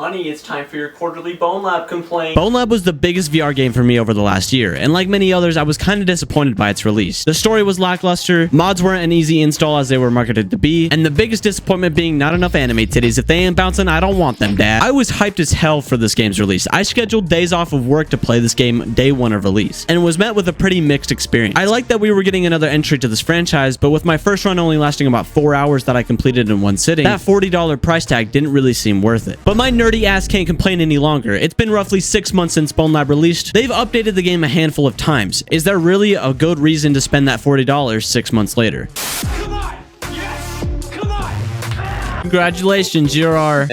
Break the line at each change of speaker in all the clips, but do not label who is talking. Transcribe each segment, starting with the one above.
Honey, it's time for your quarterly Bonelab complaint.
Bonelab was the biggest VR game for me over the last year, and like many others, I was kind of disappointed by its release. The story was lackluster, mods weren't an easy install as they were marketed to be, and the biggest disappointment being not enough anime titties. If they ain't bouncing, I don't want them, dad. I was hyped as hell for this game's release. I scheduled days off of work to play this game day one of release, and was met with a pretty mixed experience. I liked that we were getting another entry to this franchise, but with my first run only lasting about 4 hours that I completed in one sitting, that $40 price tag didn't really seem worth it. But my nerdy ass can't complain any longer. It's been roughly 6 months since Bonelab released. They've updated the game a handful of times. Is there really a good reason to spend that $40 6 months later?
Come on! Yes! Come on!
Congratulations, you're our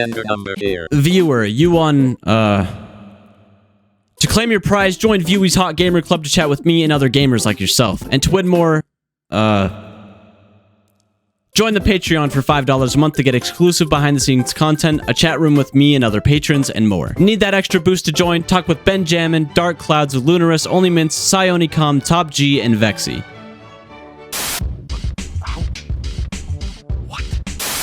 viewer. You won, To claim your prize, join Viewie's Hot Gamer Club to chat with me and other gamers like yourself. And to win more, join the Patreon for $5 a month to get exclusive behind-the-scenes content, a chat room with me and other patrons, and more. Need that extra boost to join? Talk with Benjamin, Dark Clouds, Lunarus, Only Mints, Psionicom, Top G, and Vexy.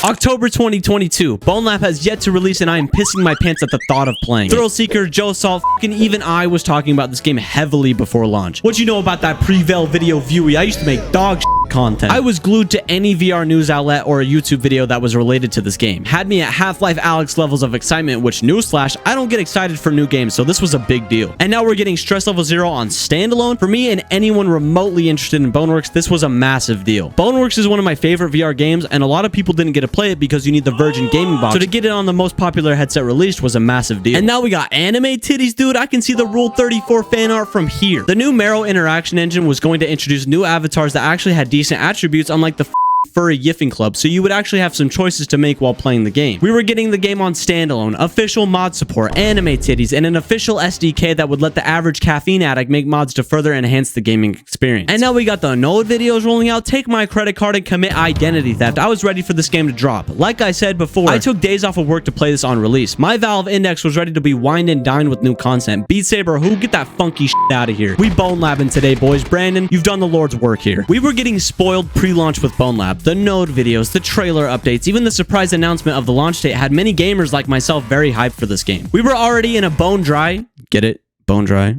October 2022. Bonelab has yet to release, and I am pissing my pants at the thought of playing. Thrill Seeker, Joe Salt, fucking even I was talking about this game heavily before launch. What you know about that pre-vel video Viewie? I used to make dog shit content. I was glued to any VR news outlet or a YouTube video that was related to this game. Had me at Half-Life Alyx levels of excitement, which, newsflash, I don't get excited for new games, so this was a big deal. And now we're getting Stress Level 0 on standalone. For me and anyone remotely interested in Boneworks, this was a massive deal. Boneworks is one of my favorite VR games, and a lot of people didn't get to play it because you need the Virgin Gaming Box. So to get it on the most popular headset released was a massive deal. And now we got anime titties, dude. I can see the Rule 34 fan art from here. The new Marrow interaction engine was going to introduce new avatars that actually had decent attributes, unlike the furry yiffing club, so you would actually have some choices to make while playing the game. We were getting the game on standalone, official mod support, anime titties, and an official SDK that would let the average caffeine addict make mods to further enhance the gaming experience. And now we got the node videos rolling out. Take my credit card and commit identity theft. I was ready for this game to drop. Like I said before, I took days off of work to play this on release. My Valve Index was ready to be wined and dined with new content. Beat Saber, who? Get that funky shit out of here. We Bonelabbing today, boys. Brandon, you've done the Lord's work here. We were getting spoiled pre-launch with Bonelab. The node videos, the trailer updates, even the surprise announcement of the launch date had many gamers like myself very hyped for this game. We were already in a bone dry, get it? Bone dry,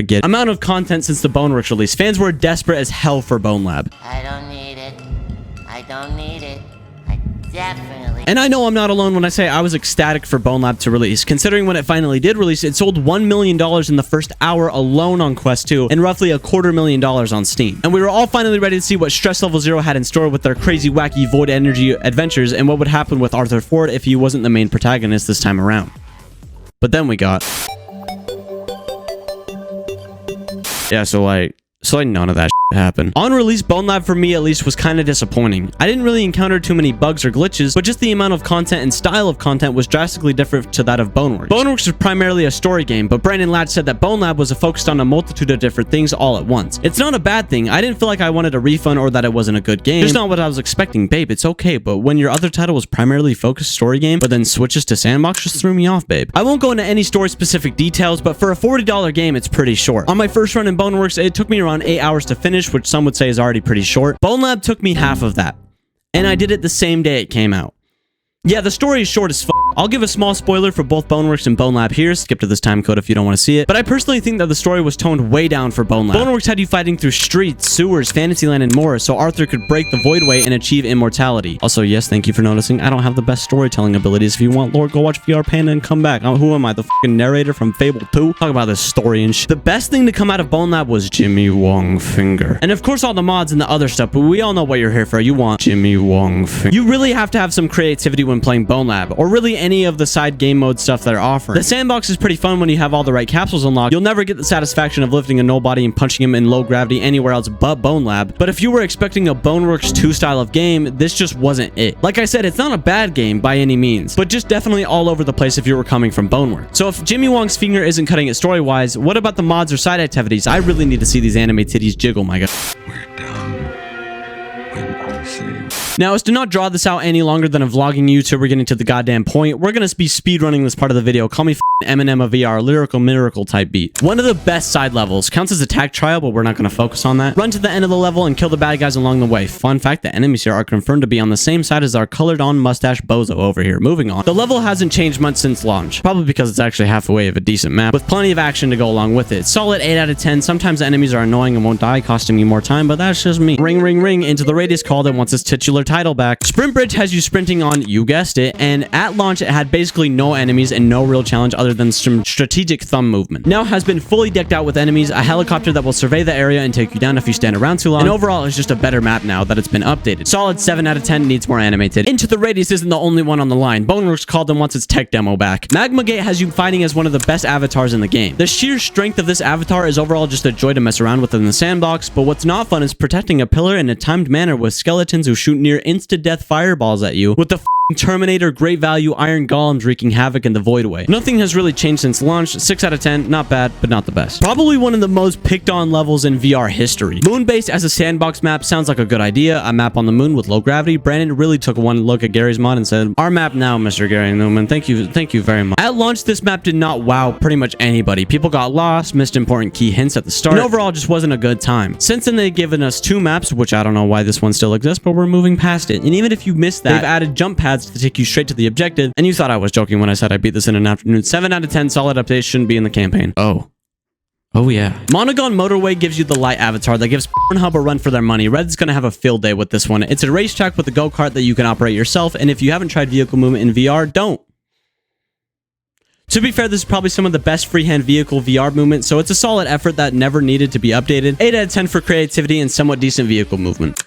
get it? Amount of content since the Boneworks release. Fans were desperate as hell for Bonelab.
I don't need it. I don't need it. I definitely...
And I know I'm not alone when I say I was ecstatic for Bonelab to release. Considering when it finally did release, it sold $1 million in the first hour alone on Quest 2 and roughly $250,000 on Steam. And we were all finally ready to see what Stress Level 0 had in store with their crazy, wacky void energy adventures and what would happen with Arthur Ford if he wasn't the main protagonist this time around. But then we got... Yeah, so like none of that happened. On release, Bonelab for me at least was kind of disappointing. I didn't really encounter too many bugs or glitches, but just the amount of content and style of content was drastically different to that of Boneworks. Boneworks was primarily a story game, but Brandon Latch said that Bonelab was focused on a multitude of different things all at once. It's not a bad thing. I didn't feel like I wanted a refund or that it wasn't a good game. It's not what I was expecting, babe. It's okay, but when your other title was primarily focused story game, but then switches to sandbox, just threw me off, babe. I won't go into any story-specific details, but for a $40 game, it's pretty short. On my first run in Boneworks, it took me around 8 hours to finish, which some would say is already pretty short. Bonelab took me half of that, and I did it the same day it came out. Yeah, the story is short as f***. I'll give a small spoiler for both Boneworks and Bonelab here. Skip to this time code if you don't want to see it. But I personally think that the story was toned way down for Bonelab. Boneworks had you fighting through streets, sewers, Fantasyland, and more, so Arthur could break the Voidway and achieve immortality. Also, yes, thank you for noticing. I don't have the best storytelling abilities. If you want lore, go watch VR Panda and come back. Who am I, the fucking narrator from Fable 2? Talk about this story and shit. The best thing to come out of Bonelab was Jimmy Wong Finger. And of course, all the mods and the other stuff, but we all know what you're here for. You want Jimmy Wong Finger. You really have to have some creativity when playing Bonelab, or really any of the side game mode stuff they're offering. The sandbox is pretty fun when you have all the right capsules unlocked. You'll never get the satisfaction of lifting a nobody and punching him in low gravity anywhere else but Bonelab. But if you were expecting a Boneworks 2 style of game, this just wasn't it. Like I said, it's not a bad game by any means, but just definitely all over the place if you were coming from Boneworks. So if Jimmy Wong's finger isn't cutting it story-wise, what about the mods or side activities? I really need to see these anime titties jiggle, my god.
We're done when I say
Now, as to not draw this out any longer than a vlogging YouTuber getting to the goddamn point, we're gonna be speedrunning this part of the video. Call me Eminem of VR, lyrical miracle type beat. One of the best side levels. Counts as attack trial, but we're not gonna focus on that. Run to the end of the level and kill the bad guys along the way. Fun fact, the enemies here are confirmed to be on the same side as our colored on mustache bozo over here. Moving on. The level hasn't changed much since launch. Probably because it's actually halfway of a decent map, with plenty of action to go along with it. Solid 8 out of 10. Sometimes the enemies are annoying and won't die, costing me more time, but that's just me. Ring, ring, ring into the radius call that wants its titular title back. Sprint Bridge has you sprinting on, you guessed it, and at launch it had basically no enemies and no real challenge other than some strategic thumb movement. Now has been fully decked out with enemies, a helicopter that will survey the area and take you down if you stand around too long, and overall it's just a better map now that it's been updated. Solid 7 out of 10, needs more animated. Into the Radius isn't the only one on the line. Boneworks called and wants its tech demo back. Magma Gate has you fighting as one of the best avatars in the game. The sheer strength of this avatar is overall just a joy to mess around with in the sandbox, but what's not fun is protecting a pillar in a timed manner with skeletons who shoot near insta-death fireballs at you with the Terminator great value iron golems wreaking havoc in the voidway. Nothing has really changed since launch. 6 out of 10, not bad, but not the best. Probably one of the most picked on levels in VR history. Moonbase as a sandbox map sounds like a good idea. A map on the moon with low gravity. Brandon really took one look at Gary's mod and said, "Our map now, Mr. Gary Newman. Thank you very much." At launch, this map did not wow pretty much anybody. People got lost, missed important key hints at the start, and overall just wasn't a good time. Since then, they've given us 2 maps, which I don't know why this one still exists, but we're moving past it. And even if you missed that, they've added jump pads to take you straight to the objective, and you thought I was joking when I said I beat this in an afternoon. 7 out of 10, solid updates, shouldn't be in the campaign. Oh yeah. Monogon Motorway gives you the light avatar that gives Pornhub a run for their money. Red's gonna have a field day with this one. It's a racetrack with a go-kart that you can operate yourself, and if you haven't tried vehicle movement in VR, don't. To be fair, this is probably some of the best freehand vehicle VR movement, so it's a solid effort that never needed to be updated. 8 out of 10 for creativity and somewhat decent vehicle movement.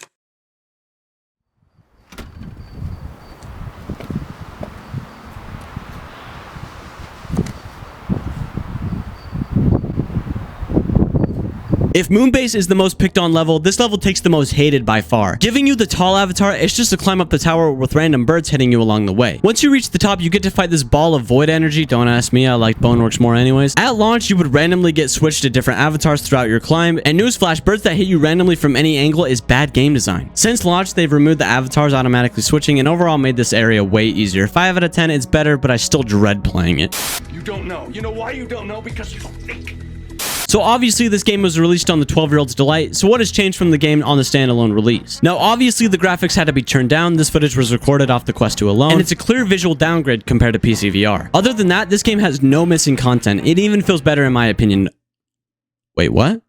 If Moonbase is the most picked on level, this level takes the most hated by far. Giving you the tall avatar, it's just to climb up the tower with random birds hitting you along the way. Once you reach the top, you get to fight this ball of void energy. Don't ask me, I like Boneworks more anyways. At launch, you would randomly get switched to different avatars throughout your climb, and newsflash, birds that hit you randomly from any angle is bad game design. Since launch, they've removed the avatars automatically switching and overall made this area way easier. 5 out of 10, it's better, but I still dread playing it.
You don't know. You know why you don't know? Because you don't think.
So obviously this game was released on the 12-year-old's delight, so what has changed from the game on the standalone release? Now obviously the graphics had to be turned down, this footage was recorded off the Quest 2 alone, and it's a clear visual downgrade compared to PC VR. Other than that, this game has no missing content, it even feels better in my opinion. Wait, what?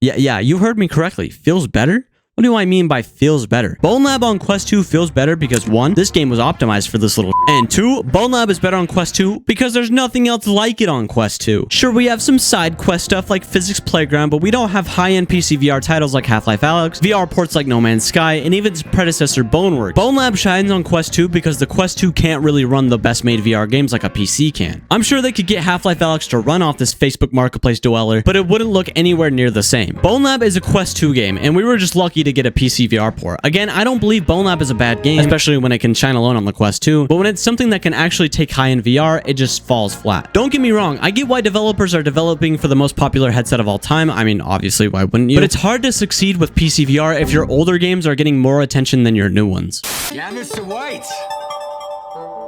Yeah, you heard me correctly, feels better? What do I mean by feels better? Bonelab on Quest 2 feels better because 1, this game was optimized for this little and 2, Bonelab is better on Quest 2 because there's nothing else like it on Quest 2. Sure, we have some side quest stuff like Physics Playground, but we don't have high-end PC VR titles like Half-Life Alyx, VR ports like No Man's Sky, and even its predecessor Boneworks. Bonelab shines on Quest 2 because the Quest 2 can't really run the best-made VR games like a PC can. I'm sure they could get Half-Life Alyx to run off this Facebook Marketplace dweller, but it wouldn't look anywhere near the same. Bonelab is a Quest 2 game, and we were just lucky to get a PC VR port. Again, I don't believe Bonelab is a bad game, especially when it can shine alone on the Quest 2, but when it's something that can actually take high-end VR, it just falls flat. Don't get me wrong, I get why developers are developing for the most popular headset of all time. I mean, obviously, why wouldn't you? But it's hard to succeed with PC VR if your older games are getting more attention than your new ones.
Yeah, Mr. White.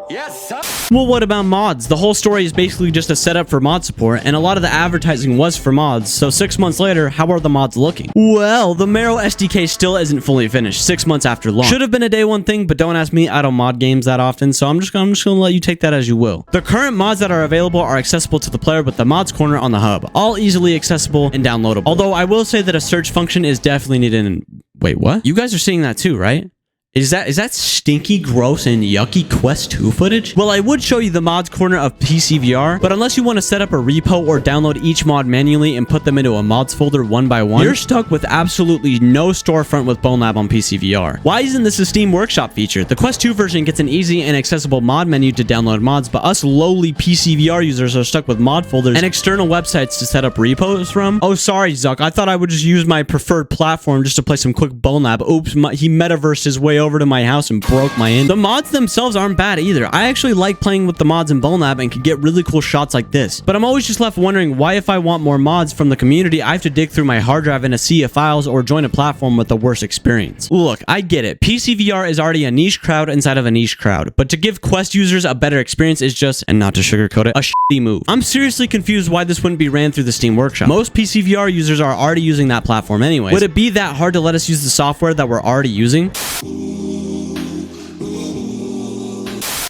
Yes, son.
Well, what about mods? The whole story is basically just a setup for mod support, and a lot of the advertising was for mods, so 6 months later, how are the mods looking? Well, the Marrow SDK still isn't fully finished, 6 months after launch. Should have been a day one thing, but don't ask me, I don't mod games that often, so I'm just gonna let you take that as you will. The current mods that are available are accessible to the player with the mods corner on the hub, all easily accessible and downloadable. Although I will say that a search function is definitely needed in... Wait, what? You guys are seeing that too, right? Is that stinky, gross, and yucky Quest 2 footage? Well, I would show you the mods corner of PC VR, but unless you want to set up a repo or download each mod manually and put them into a mods folder one by one, you're stuck with absolutely no storefront with Bonelab on PC VR. Why isn't this a Steam Workshop feature? The Quest 2 version gets an easy and accessible mod menu to download mods, but us lowly PC VR users are stuck with mod folders and external websites to set up repos from. Oh, sorry, Zuck. I thought I would just use my preferred platform just to play some quick Bonelab. Oops, he metaversed his way over over to my house and broke my in. The mods themselves aren't bad either. I actually like playing with the mods in Bonelab and can get really cool shots like this. But I'm always just left wondering why, if I want more mods from the community, I have to dig through my hard drive in a sea of files or join a platform with the worst experience. Look, I get it. PC VR is already a niche crowd inside of a niche crowd, but to give Quest users a better experience is just, and not to sugarcoat it, a shitty move. I'm seriously confused why this wouldn't be ran through the Steam Workshop. Most PC VR users are already using that platform anyways. Would it be that hard to let us use the software that we're already using?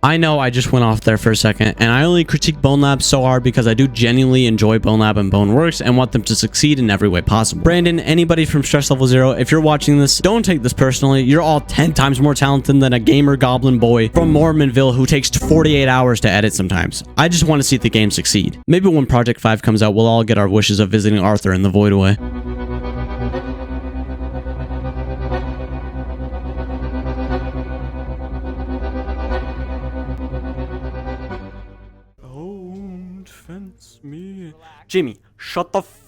I know I just went off there for a second, and I only critique Bonelab so hard because I do genuinely enjoy Bonelab and Boneworks and want them to succeed in every way possible. Brandon, anybody from Stress Level 0, if you're watching this, don't take this personally. You're all 10 times more talented than a gamer goblin boy from Mormonville who takes 48 hours to edit sometimes. I just want to see the game succeed. Maybe when Project 5 comes out, we'll all get our wishes of visiting Arthur in the Void away. Don't fence me. Jimmy, shut the f